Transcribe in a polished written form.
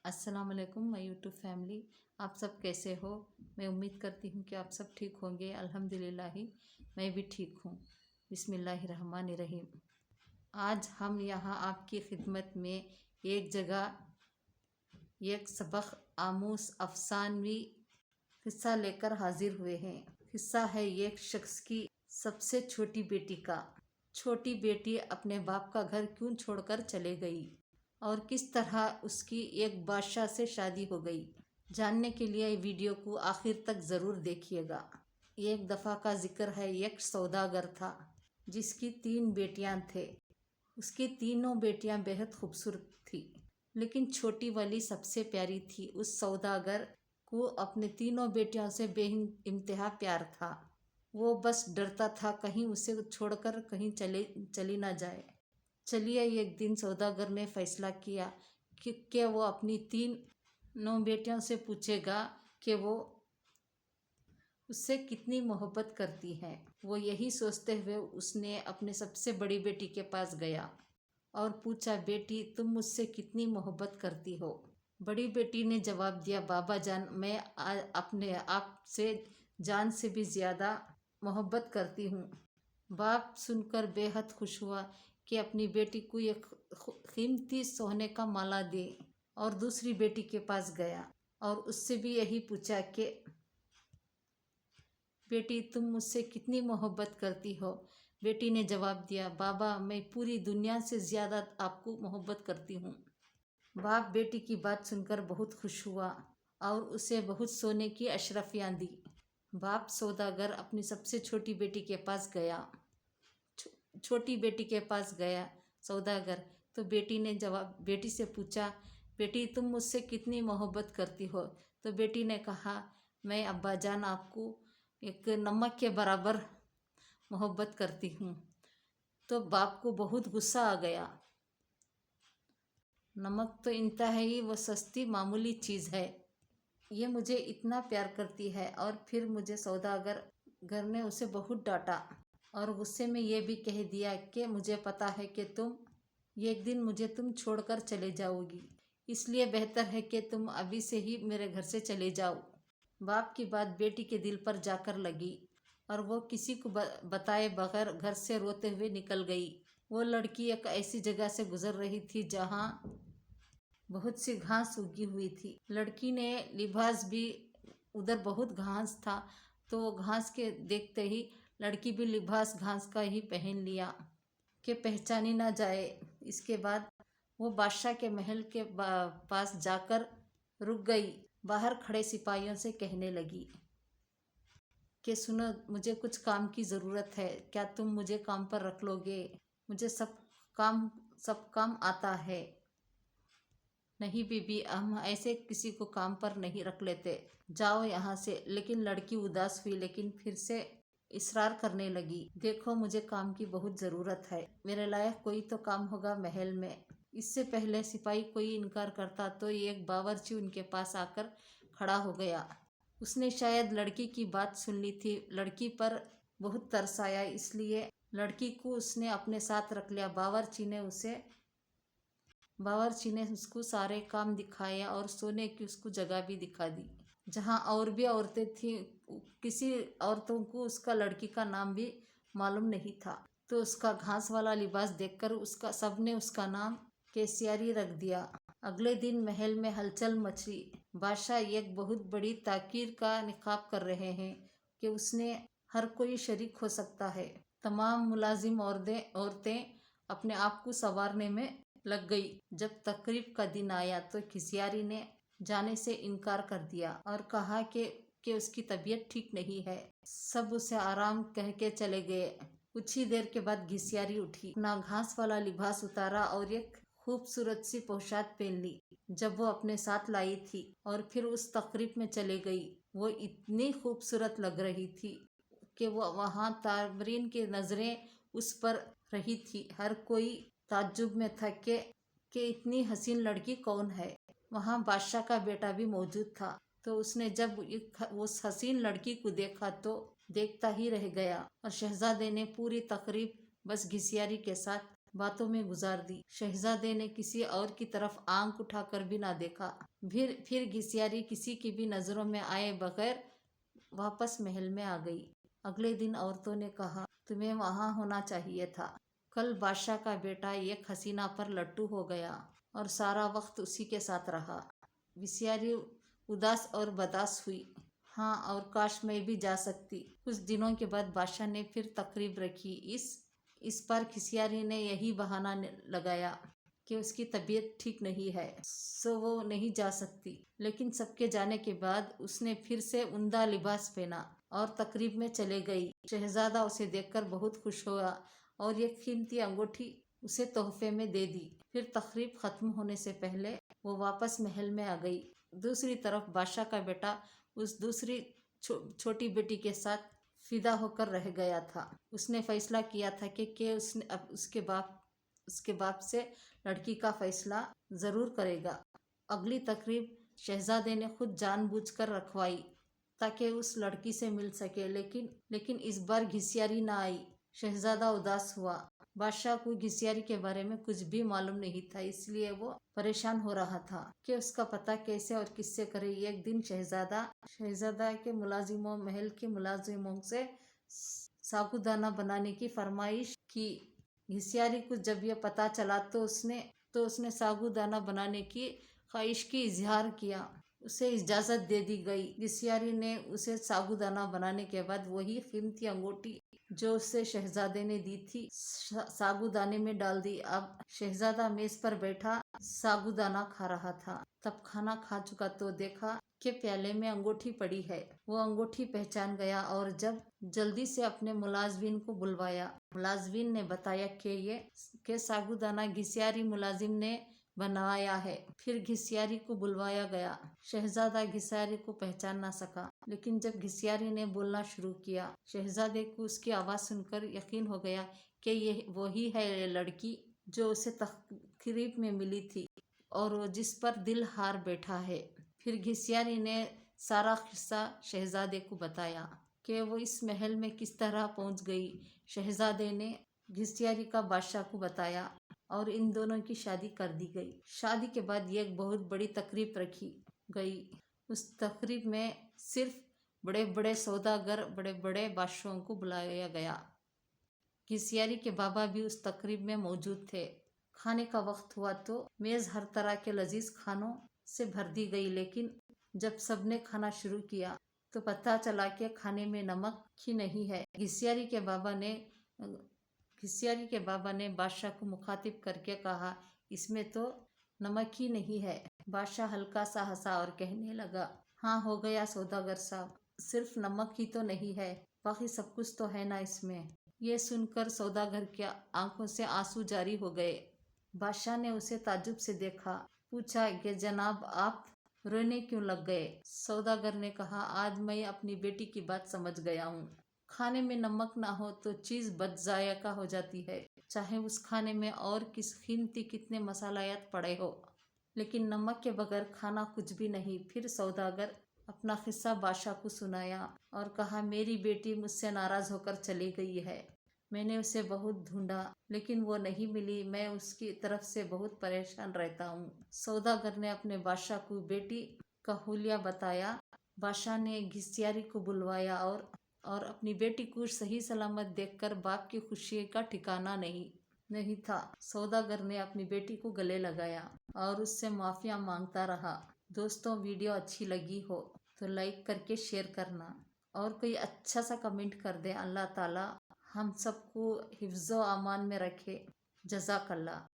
अस्सलाम वालेकुम my YouTube family. आप सब कैसे हो? मैं उम्मीद करती हूँ कि आप सब ठीक होंगे। अल्हम्दुलिल्लाह ही मैं भी ठीक हूँ। बिस्मिल्लाहिर्रहमानिर्रहीम। आज हम यहाँ आपकी खिदमत में एक जगह एक सबक आमूज अफसानवी किस्सा लेकर हाजिर हुए हैं। किस्सा है एक शख्स की सबसे छोटी बेटी का। छोटी बेटी अपने बाप का घर क्यों छोड़कर चले गई और किस तरह उसकी एक बादशाह से शादी हो गई। जानने के लिए वीडियो को आखिर तक ज़रूर देखिएगा। एक दफ़ा का जिक्र है, एक सौदागर था जिसकी 3 बेटियां थे। उसकी तीनों बेटियां बेहद खूबसूरत थी, लेकिन छोटी वाली सबसे प्यारी थी। उस सौदागर को अपने तीनों बेटियों से बेइंतहा प्यार था। वो बस डरता था कहीं उसे छोड़कर कहीं चली ना जाए। चलिए, एक दिन सौदागर ने फैसला किया कि वो अपनी 3 बेटियों से पूछेगा कि वो उससे कितनी मोहब्बत करती हैं। वो यही सोचते हुए उसने अपने सबसे बड़ी बेटी के पास गया और पूछा, बेटी तुम मुझसे कितनी मोहब्बत करती हो? बड़ी बेटी ने जवाब दिया, बाबा जान, मैं अपने आप से जान से भी ज़्यादा मोहब्बत करती हूँ। बाप सुनकर बेहद खुश हुआ कि अपनी बेटी को एक कीमती सोने का माला दे, और दूसरी बेटी के पास गया और उससे भी यही पूछा कि बेटी तुम मुझसे कितनी मोहब्बत करती हो? बेटी ने जवाब दिया, बाबा मैं पूरी दुनिया से ज़्यादा आपको मोहब्बत करती हूँ। बाप बेटी की बात सुनकर बहुत खुश हुआ और उसे बहुत सोने की अशरफियाँ दी। बाप सौदागर अपनी सबसे छोटी बेटी के पास गया। छोटी बेटी के पास गया सौदागर, तो बेटी ने बेटी से पूछा, बेटी तुम मुझसे कितनी मोहब्बत करती हो? तो बेटी ने कहा, मैं अब्बा जान आपको एक नमक के बराबर मोहब्बत करती हूँ। तो बाप को बहुत गुस्सा आ गया। नमक तो इंतहाई व सस्ती मामूली चीज़ है, ये मुझे इतना प्यार करती है। और फिर मुझे सौदागर घर ने उसे बहुत डांटा और गुस्से में ये भी कह दिया कि मुझे पता है कि एक दिन मुझे तुम छोड़कर चले जाओगी, इसलिए बेहतर है कि तुम अभी से ही मेरे घर से चले जाओ। बाप की बात बेटी के दिल पर जाकर लगी और वो किसी को बताए बगैर घर से रोते हुए निकल गई। वो लड़की एक ऐसी जगह से गुजर रही थी जहाँ बहुत सी घास उगी हुई थी। लड़की ने लिबास भी, उधर बहुत घास था तो वो घास के देखते ही लड़की भी लिबास घास का ही पहन लिया कि पहचानी ना जाए। इसके बाद वो बादशाह के महल के पास जाकर रुक गई। बाहर खड़े सिपाहियों से कहने लगी कि सुनो, मुझे कुछ काम की ज़रूरत है, क्या तुम मुझे काम पर रख लोगे? मुझे सब काम आता है। नहीं बीबी, हम ऐसे किसी को काम पर नहीं रख लेते, जाओ यहाँ से। लेकिन लड़की उदास हुई, लेकिन फिर से इसरार करने लगी, देखो मुझे काम की बहुत ज़रूरत है, मेरे लायक कोई तो काम होगा महल में। इससे पहले सिपाही कोई इनकार करता तो एक बावर्ची उनके पास आकर खड़ा हो गया। उसने शायद लड़की की बात सुन ली थी। लड़की पर बहुत तरस आया, इसलिए लड़की को उसने अपने साथ रख लिया। बावर्ची ने उसको सारे काम दिखाया और सोने की उसको जगह भी दिखा दी जहाँ और भी औरतें थीं। किसी औरतों को उसका लड़की का नाम भी मालूम नहीं था, तो उसका घास वाला लिबास देखकर सबने उसका नाम केसियारी रख दिया। अगले दिन महल में हलचल मची। बादशाह एक बहुत बड़ी ताकीर का निकाब कर रहे हैं कि उसने हर कोई शरीक हो सकता है। तमाम मुलाजिम औरतें अपने आप को संवारने में लग गई। जब तकरीब का दिन आया तो खिसियारी ने जाने से इनकार कर दिया और कहा कि उसकी तबीयत ठीक नहीं है। सब उसे आराम कह के चले गए। कुछ ही देर के बाद घिसियारी उठी, अपना घास वाला लिबास उतारा और एक खूबसूरत सी पोशाक पहन ली जब वो अपने साथ लाई थी, और फिर उस तकरीब में चले गई। वो इतनी खूबसूरत लग रही थी कि वो वहाँ ताबरीन की नज़रें उस पर रही थी। हर कोई ताज्जुब में था कि इतनी हसीन लड़की कौन है। वहाँ बादशाह का बेटा भी मौजूद था, तो उसने जब उस हसीन लड़की को देखा तो देखता ही रह गया। और शहजादे ने पूरी तकरीब बस घिसियारी के साथ बातों में गुजार दी। शहजादे ने किसी और की तरफ आंख उठाकर भी ना देखा। फिर घिसियारी किसी की भी नजरों में आए बगैर वापस महल में आ गई। अगले दिन औरतों ने कहा, तुम्हें वहां होना चाहिए था। कल बादशाह का बेटा एक हसीना पर लट्टू हो गया और सारा वक्त उसी के साथ रहा। घिसियारी उदास और बदास हुई। हाँ, और काश मैं भी जा सकती। कुछ दिनों के बाद बादशाह ने फिर तकरीब रखी। इस बार घिसियारी ने यही बहाना लगाया कि उसकी तबीयत ठीक नहीं है, सो वो नहीं जा सकती। लेकिन सबके जाने के बाद उसने फिर से उम्दा लिबास पहना और तकरीब में चले गई। शहजादा उसे देखकर बहुत खुश हुआ और एक कीमती अंगूठी उसे तोहफे में दे दी। फिर तकरीब खत्म होने से पहले वो वापस महल में आ गई। दूसरी तरफ बादशाह का बेटा उस दूसरी छोटी बेटी के साथ फिदा होकर रह गया था। उसने फैसला किया था कि उसने अब उसके बाप से लड़की का फैसला जरूर करेगा। अगली तकरीब शहजादे ने खुद जानबूझकर रखवाई ताकि उस लड़की से मिल सके, लेकिन इस बार घिसियारी ना आई। शहजादा उदास हुआ। बादशाह को घिसियारी के बारे में कुछ भी मालूम नहीं था, इसलिए वो परेशान हो रहा था कि उसका पता कैसे और किससे करे। एक दिन शहजादा के महल के मुलाजिमों से साबूदाना बनाने की फरमाइश की। घिसियारी को जब यह पता चला तो उसने साबूदाना बनाने की ख्वाहिश की इजहार किया। उसे इजाजत दे दी गई। घिसियारी ने उसे साबूदाना बनाने के बाद वही कीमती अंगूठी जो उसे शहजादे ने दी थी साबूदाने में डाल दी। अब शहजादा मेज पर बैठा साबूदाना खा रहा था। तब खाना खा चुका तो देखा कि प्याले में अंगूठी पड़ी है। वो अंगूठी पहचान गया और जब जल्दी से अपने मुलाजिम को बुलवाया। मुलाजिम ने बताया कि साबूदाना घिसियारी मुलाजिम ने बनवाया है। फिर घिसियारी को बुलवाया गया। शहजादा घिसियारी को पहचान ना सका, लेकिन जब घिसियारी ने बोलना शुरू किया, शहजादे को उसकी आवाज सुनकर यकीन हो गया कि ये वही है लड़की जो उसे तकरीब में मिली थी और वो जिस पर दिल हार बैठा है। फिर घिसियारी ने सारा किस्सा शहजादे को बताया कि वो इस महल में किस तरह पहुंच गई। शहजादे ने घिसियारी का बादशाह को बताया और इन दोनों की शादी कर दी गई। शादी के बाद एक बहुत बड़ी तकरीब रखी गई। उस तकरीब में सिर्फ बड़े बड़े सौदागर, बड़े बड़े बादशाहों को बुलाया गया। घिसियारी के बाबा भी उस तकरीब में मौजूद थे। खाने का वक्त हुआ तो मेज हर तरह के लजीज खानों से भर दी गई, लेकिन जब सबने खाना शुरू किया तो पता चला कि खाने में नमक ही नहीं है। घिसियारी के बाबा ने बादशाह को मुखातिब करके कहा, इसमें तो नमक ही नहीं है। बादशाह हल्का सा हंसा और कहने लगा, हाँ हो गया सौदागर साहब, सिर्फ नमक ही तो नहीं है, बाकी सब कुछ तो है ना इसमें। ये सुनकर सौदागर की आंखों से आंसू जारी हो गए। बादशाह ने उसे ताज्जुब से देखा। पूछा कि जनाब आप रोने क्यों लग गए? सौदागर ने कहा, आज मैं अपनी बेटी की बात समझ गया हूँ। खाने में नमक ना हो तो चीज बदजायका हो जाती है, चाहे उस खाने में और कितने मसालायात पड़े हो, लेकिन नमक के बगैर खाना कुछ भी नहीं। फिर सौदागर अपना किस्सा बादशाह को सुनाया और कहा, मेरी बेटी मुझसे नाराज होकर चली गई है। मैंने उसे बहुत ढूंढा लेकिन वो नहीं मिली। मैं उसकी तरफ से बहुत परेशान रहता हूँ। सौदागर ने अपने बादशाह को बेटी का हुलिया बताया। बादशाह ने घिसियारी को बुलवाया और अपनी बेटी को सही सलामत देखकर बाप की खुशी का ठिकाना नहीं था। सौदागर ने अपनी बेटी को गले लगाया और उससे माफिया मांगता रहा। दोस्तों, वीडियो अच्छी लगी हो तो लाइक करके शेयर करना और कोई अच्छा सा कमेंट कर दे। अल्लाह ताला हम सबको हिफ्ज़ो अमान में रखे। जज़ाकल्लाह।